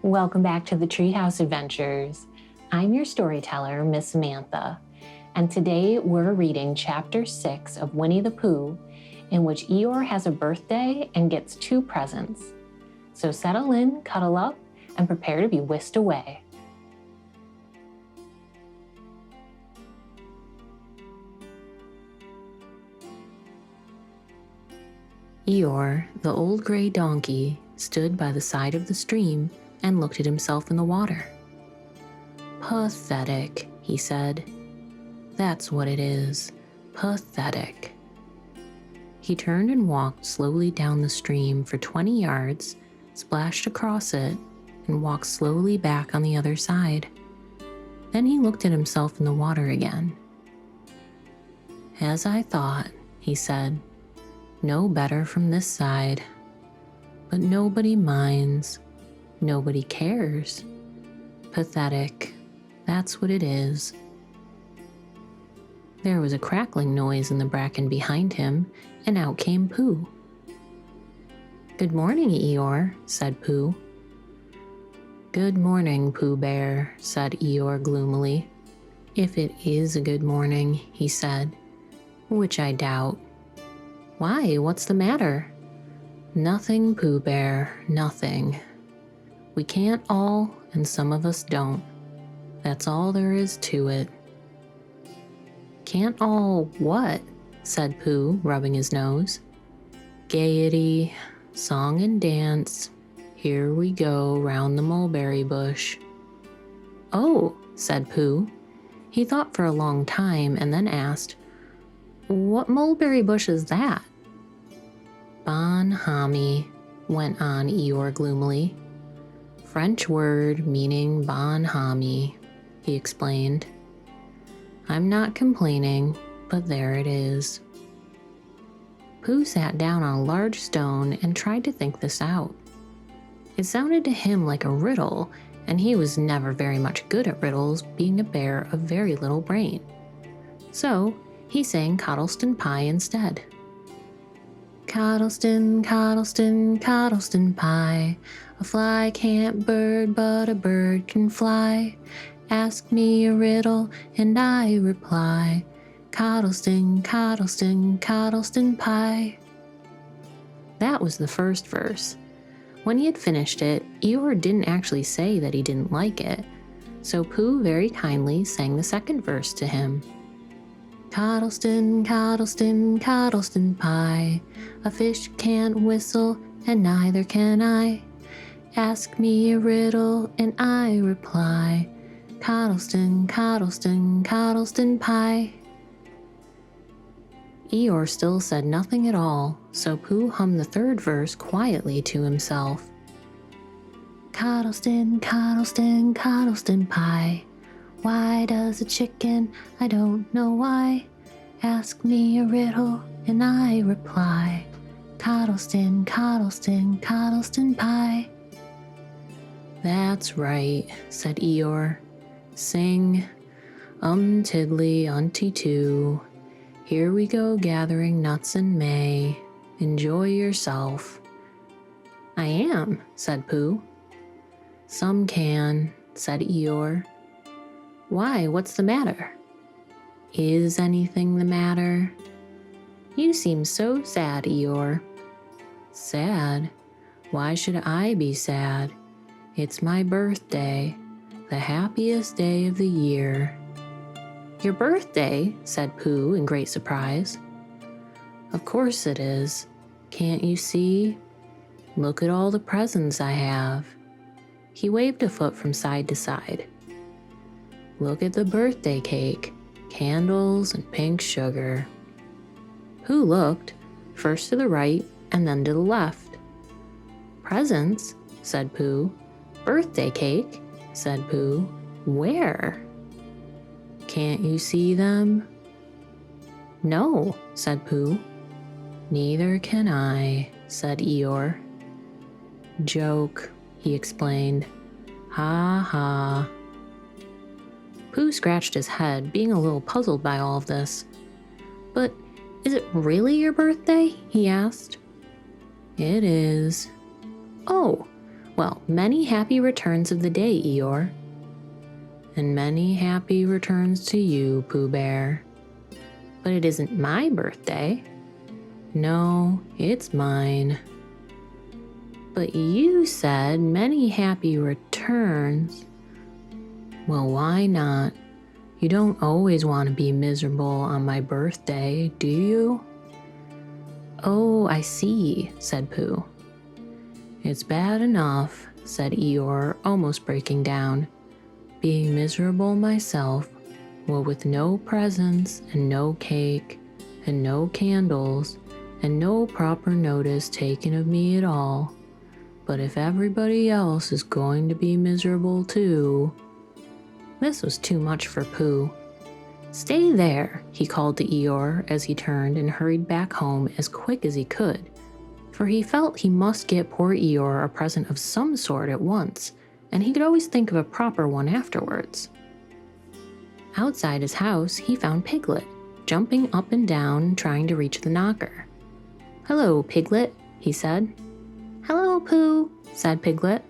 Welcome back to the Treehouse Adventures. I'm your storyteller, Miss Samantha, and today we're reading Chapter 6 of Winnie the Pooh, in which Eeyore has a birthday and gets 2 presents. So settle in, cuddle up, and prepare to be whisked away. Eeyore, the old gray donkey, stood by the side of the stream and looked at himself in the water. "Pathetic," he said. "That's what it is. Pathetic." He turned and walked slowly down the stream for 20 yards, splashed across it, and walked slowly back on the other side. Then he looked at himself in the water again. "As I thought," he said. "No better from this side. But nobody minds. Nobody cares. Pathetic. That's what it is." There was a crackling noise in the bracken behind him, and out came Pooh. "Good morning, Eeyore," said Pooh. "Good morning, Pooh Bear," said Eeyore gloomily. "If it is a good morning," he said, "which I doubt." "Why, what's the matter?" "Nothing, Pooh Bear, nothing. We can't all, and some of us don't. That's all there is to it." "Can't all what?" said Pooh, rubbing his nose. "Gaiety, song and dance, here we go round the mulberry bush." "Oh," said Pooh. He thought for a long time and then asked, "What mulberry bush is that?" "Bonhomie," went on Eeyore gloomily. "French word meaning bonhomie," he explained. "I'm not complaining, but there it is." Pooh sat down on a large stone and tried to think this out. It sounded to him like a riddle, and he was never very much good at riddles, being a bear of very little brain. So he sang Coddleston Pie instead. "Coddleston, Coddleston, Coddleston Pie, a fly can't bird, but a bird can fly. Ask me a riddle, and I reply. Coddleston, Coddleston, Coddleston Pie." That was the first verse. When he had finished it, Eeyore didn't actually say that he didn't like it, so Pooh very kindly sang the second verse to him. "Coddleston, Coddleston, Coddleston Pie, a fish can't whistle, and neither can I. Ask me a riddle, and I reply. Coddleston, Coddleston, Coddleston Pie." Eeyore still said nothing at all, so Pooh hummed the third verse quietly to himself. "Coddleston, Coddleston, Coddleston Pie. Why does a chicken? I don't know why. Ask me a riddle, and I reply. Coddleston, Coddleston, Coddleston Pie." "That's right," said Eeyore. "Sing, tiddly, unty too. Here we go gathering nuts in May. Enjoy yourself." "I am," said Pooh. "Some can," said Eeyore. "Why, what's the matter?" "Is anything the matter?" "You seem so sad, Eeyore." "Sad? Why should I be sad? It's my birthday, the happiest day of the year." "Your birthday?" said Pooh in great surprise. "Of course it is. Can't you see? Look at all the presents I have." He waved a foot from side to side. "Look at the birthday cake, candles, and pink sugar." Pooh looked, first to the right and then to the left. "Presents?" said Pooh. "Birthday cake?" said Pooh. "Where?" "Can't you see them?" "No," said Pooh. "Neither can I," said Eeyore. "Joke," he explained. "Ha ha." Pooh scratched his head, being a little puzzled by all of this. "But is it really your birthday?" he asked. "It is." "Oh, Well, many happy returns of the day, Eeyore. And many happy returns to you, Pooh Bear. But it isn't my birthday. No, it's mine. But you said many happy returns. Well, why not? You don't always want to be miserable on my birthday, do you? Oh, I see, said Pooh. It's bad enough, said Eeyore, almost breaking down. Being miserable myself, well, with no presents and no cake and no candles and no proper notice taken of me at all. But if everybody else is going to be miserable too... This was too much for Pooh. Stay there, he called to Eeyore as he turned and hurried back home as quick as he could, for he felt he must get poor Eeyore a present of some sort at once, and he could always think of a proper one afterwards. Outside his house, he found Piglet, jumping up and down, trying to reach the knocker. "Hello, Piglet," he said. "Hello, Pooh," said Piglet.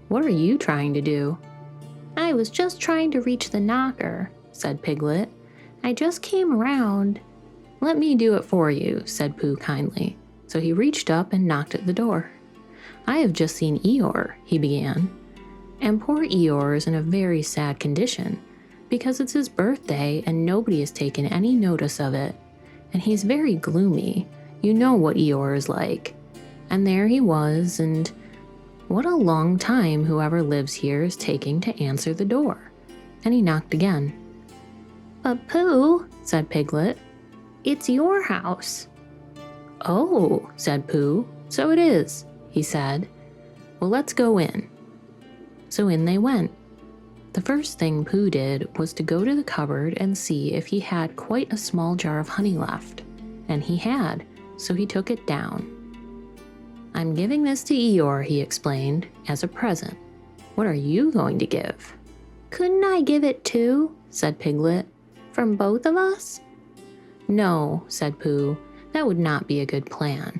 "What are you trying to do?" "I was just trying to reach the knocker," said Piglet. "I just came around." "Let me do it for you," said Pooh kindly. So he reached up and knocked at the door. "I have just seen Eeyore," he began. And poor Eeyore is in a very sad condition, because it's his birthday and nobody has taken any notice of it. And he's very gloomy. You know what Eeyore is like. And there he was, and what a long time whoever lives here is taking to answer the door. And he knocked again. "But Pooh," said Piglet, "it's your house." "Oh," said Pooh, "so it is," he said. "Well, let's go in." So in they went. The first thing Pooh did was to go to the cupboard and see if he had quite a small jar of honey left. And he had, so he took it down. "I'm giving this to Eeyore," he explained, "as a present. What are you going to give?" "Couldn't I give it too?" said Piglet. "From both of us?" "No," said Pooh, "that would not be a good plan."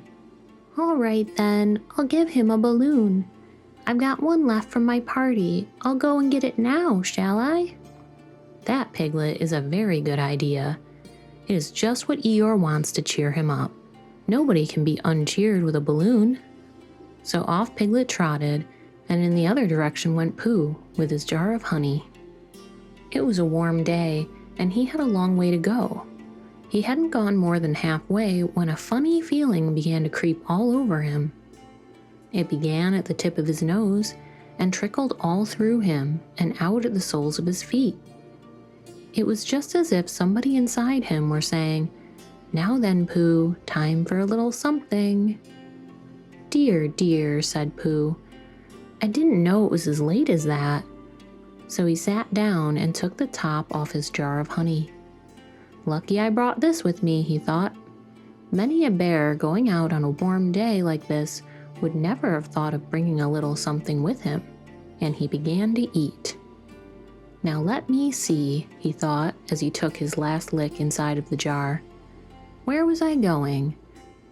"All right then, I'll give him a balloon. I've got one left from my party. I'll go and get it now, shall I?" That, Piglet, is a very good idea. It is just what Eeyore wants to cheer him up. Nobody can be uncheered with a balloon. So off Piglet trotted, and in the other direction went Pooh with his jar of honey. It was a warm day, and he had a long way to go. He hadn't gone more than halfway when a funny feeling began to creep all over him. It began at the tip of his nose and trickled all through him and out at the soles of his feet. It was just as if somebody inside him were saying, "Now then, Pooh, time for a little something." "Dear, dear," said Pooh. "I didn't know it was as late as that." So he sat down and took the top off his jar of honey. "Lucky I brought this with me," he thought. Many a bear going out on a warm day like this would never have thought of bringing a little something with him, and he began to eat. "Now let me see," he thought as he took his last lick inside of the jar. "Where was I going?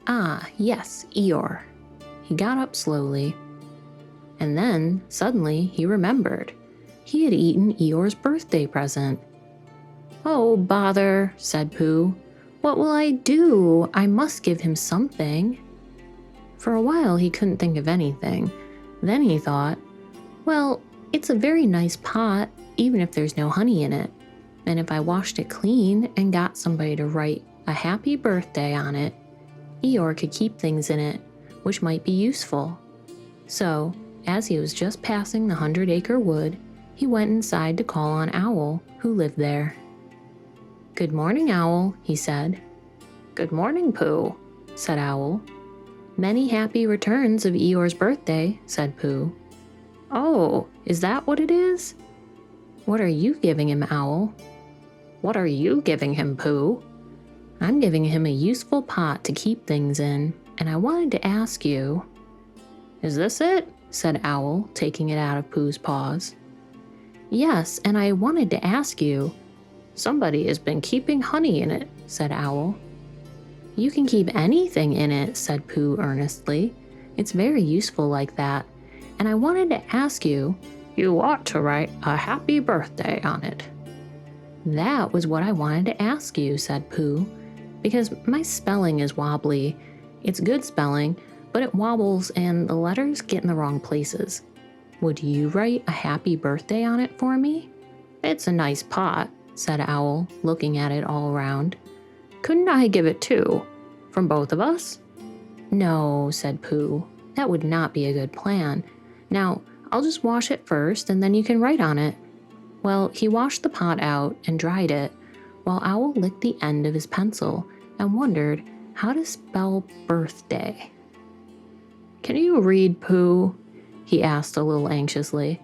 Ah, yes, Eeyore." He got up slowly. And then, suddenly, he remembered. He had eaten Eeyore's birthday present. "Oh, bother," said Pooh. "What will I do? I must give him something." For a while he couldn't think of anything. Then he thought, well, it's a very nice pot, even if there's no honey in it. And if I washed it clean and got somebody to write a happy birthday on it, Eeyore could keep things in it, which might be useful. So, as he was just passing the 100-acre wood, he went inside to call on Owl, who lived there. "Good morning, Owl," he said. "Good morning, Pooh," said Owl. "Many happy returns of Eeyore's birthday," said Pooh. "Oh, is that what it is?" "What are you giving him, Owl?" "What are you giving him, Pooh?" "I'm giving him a useful pot to keep things in, and I wanted to ask you—" "Is this it?" said Owl, taking it out of Pooh's paws. "Yes, and I wanted to ask you—" "Somebody has been keeping honey in it," said Owl. "You can keep anything in it," said Pooh earnestly. "It's very useful like that. and I wanted to ask you, you ought to write a happy birthday on it." "That was what I wanted to ask you," said Pooh, "because my spelling is wobbly. It's good spelling, but it wobbles and the letters get in the wrong places. Would you write a happy birthday on it for me?" "It's a nice pot," said Owl, looking at it all around. "Couldn't I give it two? From both of us?" "No," said Pooh. "That would not be a good plan. Now, I'll just wash it first and then you can write on it." Well, he washed the pot out and dried it, while Owl licked the end of his pencil and wondered how to spell birthday. "Can you read, Pooh?" he asked a little anxiously.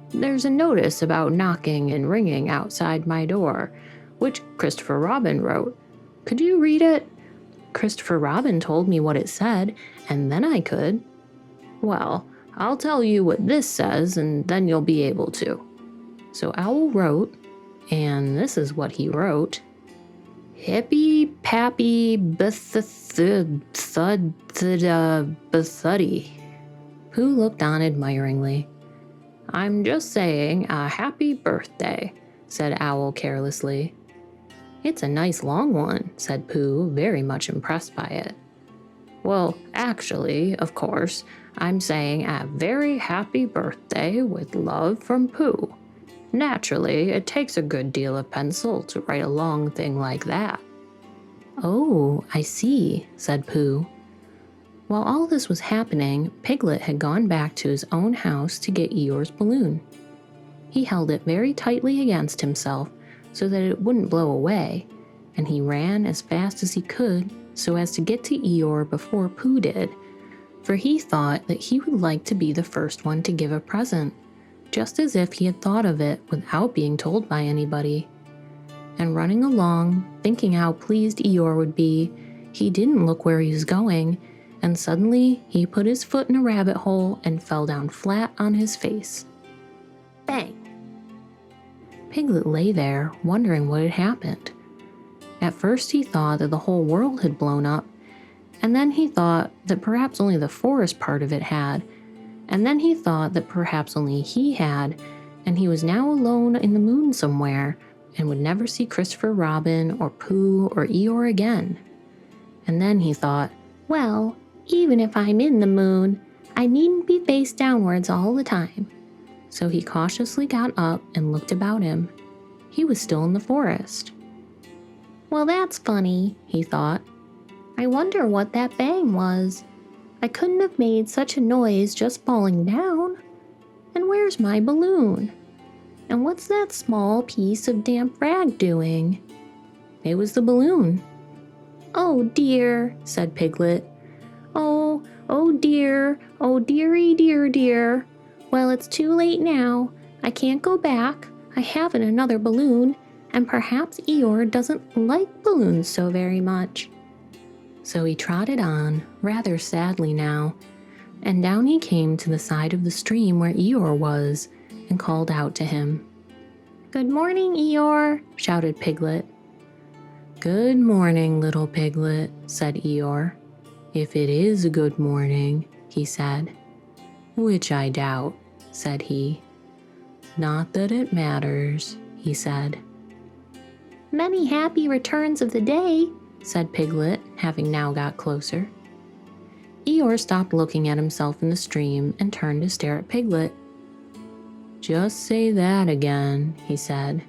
"There's a notice about knocking and ringing outside my door, which Christopher Robin wrote. Could you read it?" "Christopher Robin told me what it said, and then I could." "Well, I'll tell you what this says, and then you'll be able to." So Owl wrote, and this is what he wrote. "Hippy Pappy Bethuddy." Pooh looked on admiringly. "I'm just saying a happy birthday," said Owl carelessly. "It's a nice long one," said Pooh, very much impressed by it. "Well, actually, of course, I'm saying a very happy birthday with love from Pooh. Naturally, it takes a good deal of pencil to write a long thing like that." "Oh, I see," said Pooh. While all this was happening, Piglet had gone back to his own house to get Eeyore's balloon. He held it very tightly against himself so that it wouldn't blow away, and he ran as fast as he could so as to get to Eeyore before Pooh did, for he thought that he would like to be the first one to give a present, just as if he had thought of it without being told by anybody. And running along, thinking how pleased Eeyore would be, he didn't look where he was going, and suddenly he put his foot in a rabbit hole and fell down flat on his face. Bang! Piglet lay there, wondering what had happened. At first he thought that the whole world had blown up, and then he thought that perhaps only the forest part of it had, and then he thought that perhaps only he had, and he was now alone in the moon somewhere, and would never see Christopher Robin or Pooh or Eeyore again. And then he thought, well, even if I'm in the moon, I needn't be face downwards all the time. So he cautiously got up and looked about him. He was still in the forest. Well, that's funny, he thought. I wonder what that bang was. I couldn't have made such a noise just falling down. And where's my balloon? And what's that small piece of damp rag doing? It was the balloon. Oh dear, said Piglet. Oh dear, oh dearie dear dear. Well, it's too late now. I can't go back. I haven't another balloon, and perhaps Eeyore doesn't like balloons so very much. So he trotted on, rather sadly now, and down he came to the side of the stream where Eeyore was, and called out to him. Good morning, Eeyore, shouted Piglet. Good morning, little Piglet, said Eeyore. If it is a good morning, he said. Which I doubt, said he. Not that it matters, he said. Many happy returns of the day, said Piglet, having now got closer. Eeyore stopped looking at himself in the stream and turned to stare at Piglet. Just say that again, he said.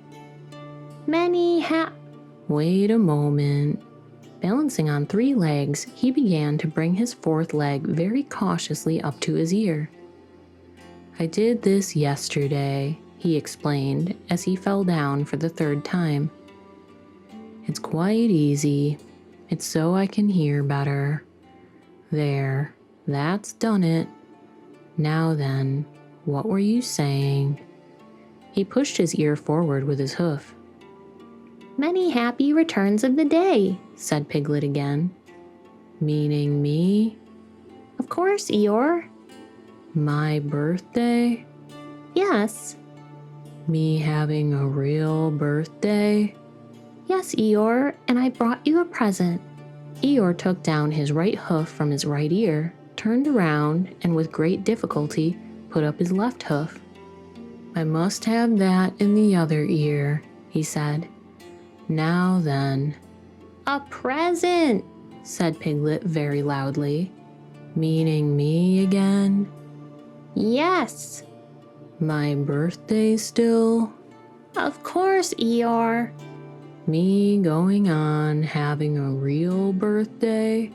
Wait a moment. Balancing on 3 legs, he began to bring his 4th leg very cautiously up to his ear. I did this yesterday, he explained as he fell down for the 3rd time. It's quite easy. It's so I can hear better. There, that's done it. Now then, what were you saying? He pushed his ear forward with his hoof. Many happy returns of the day, said Piglet again. Meaning me? Of course, Eeyore. My birthday? Yes. Me having a real birthday? Yes, Eeyore, and I brought you a present. Eeyore took down his right hoof from his right ear, turned around, and with great difficulty, put up his left hoof. I must have that in the other ear, he said. Now then. A present, said Piglet very loudly. Meaning me again? Yes. My birthday still? Of course, Eeyore. Me going on having a real birthday?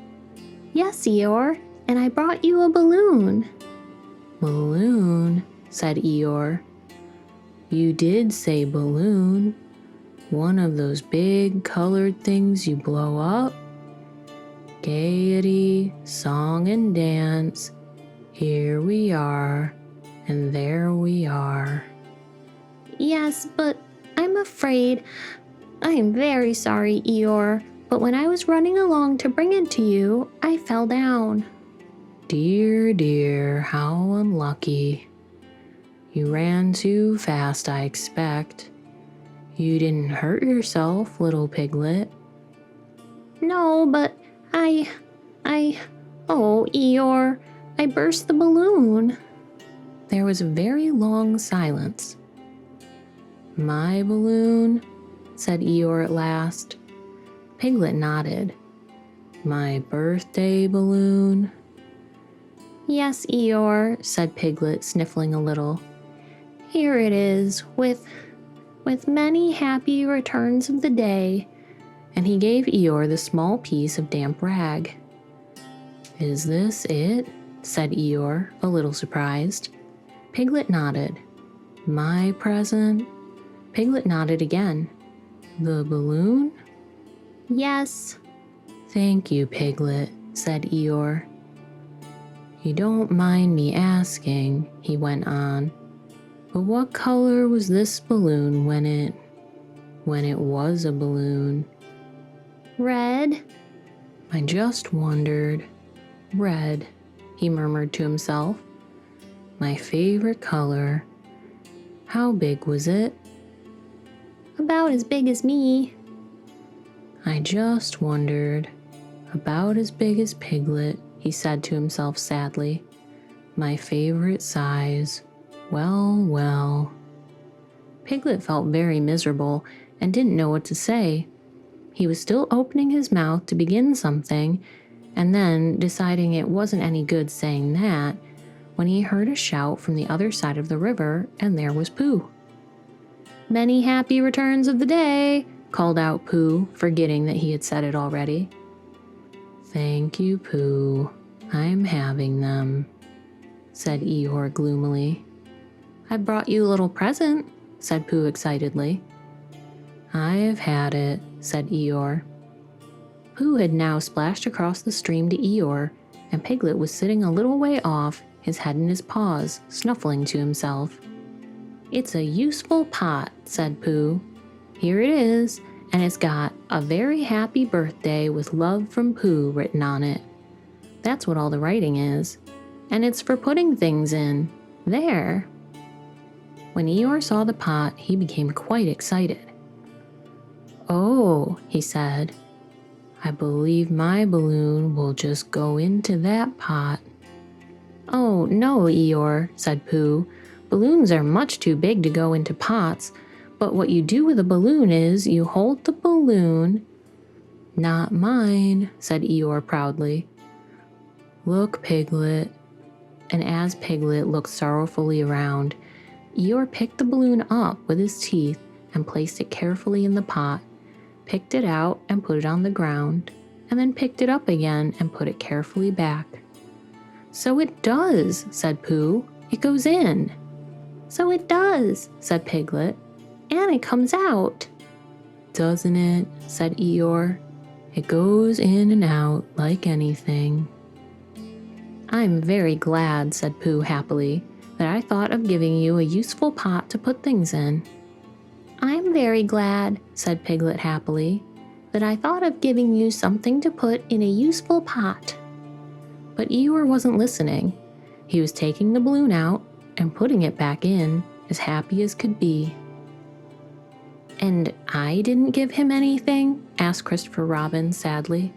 Yes, Eeyore, and I brought you a balloon. Balloon, said Eeyore. You did say balloon. One of those big colored things you blow up? Gaiety, song and dance. Here we are, and there we are. Yes, but I'm afraid. I am very sorry, Eeyore, but when I was running along to bring it to you, I fell down. Dear, dear, how unlucky. You ran too fast, I expect. You didn't hurt yourself, little Piglet. No, but oh, Eeyore, I burst the balloon. There was a very long silence. My balloon, said Eeyore at last. Piglet nodded. My birthday balloon? Yes, Eeyore, said Piglet, sniffling a little. Here it is, with many happy returns of the day. And he gave Eeyore the small piece of damp rag. Is this it? Said Eeyore, a little surprised. Piglet nodded. My present? Piglet nodded again. The balloon? Yes. Thank you, Piglet, said Eeyore. You don't mind me asking, he went on, but what color was this balloon when it was a balloon? Red. I just wondered. Red, he murmured to himself. My favorite color. How big was it? About as big as me. I just wondered. About as big as Piglet, he said to himself sadly. My favorite size. Well, well. Piglet felt very miserable and didn't know what to say. He was still opening his mouth to begin something, and then, deciding it wasn't any good saying that, when he heard a shout from the other side of the river, and there was Pooh. Many happy returns of the day, called out Pooh, forgetting that he had said it already. Thank you, Pooh. I'm having them, said Eeyore gloomily. I brought you a little present, said Pooh excitedly. I have had it, said Eeyore. Pooh had now splashed across the stream to Eeyore, and Piglet was sitting a little way off, his head in his paws, snuffling to himself. It's a useful pot, said Pooh. Here it is, and it's got a very happy birthday with love from Pooh written on it. That's what all the writing is. And it's for putting things in. There. When Eeyore saw the pot, he became quite excited. Oh, he said, I believe my balloon will just go into that pot. Oh, no, Eeyore, said Pooh. Balloons are much too big to go into pots, but what you do with a balloon is you hold the balloon. Not mine, said Eeyore proudly. Look, Piglet. And as Piglet looked sorrowfully around, Eeyore picked the balloon up with his teeth and placed it carefully in the pot, picked it out and put it on the ground, and then picked it up again and put it carefully back. So it does, said Pooh. It goes in. So it does, said Piglet. And it comes out. Doesn't it, said Eeyore. It goes in and out like anything. I'm very glad, said Pooh happily, that I thought of giving you a useful pot to put things in. I'm very glad, said Piglet happily, that I thought of giving you something to put in a useful pot. But Eeyore wasn't listening. He was taking the balloon out and putting it back in, as happy as could be. And I didn't give him anything? Asked Christopher Robin sadly.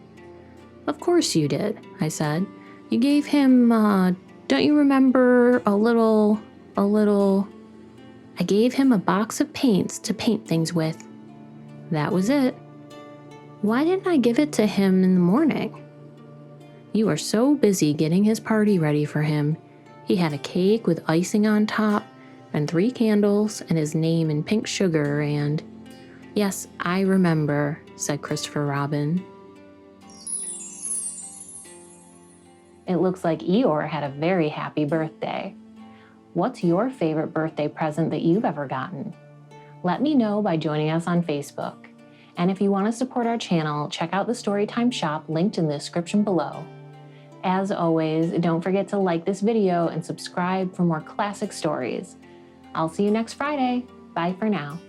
Of course you did, I said. You gave him, Don't you remember a little, I gave him a box of paints to paint things with. That was it. Why didn't I give it to him in the morning? You were so busy getting his party ready for him. He had a cake with icing on top, and 3 candles, and his name in pink sugar, and... Yes, I remember, said Christopher Robin. It looks like Eeyore had a very happy birthday. What's your favorite birthday present that you've ever gotten? Let me know by joining us on Facebook. And if you want to support our channel, check out the Storytime shop linked in the description below. As always, don't forget to like this video and subscribe for more classic stories. I'll see you next Friday. Bye for now.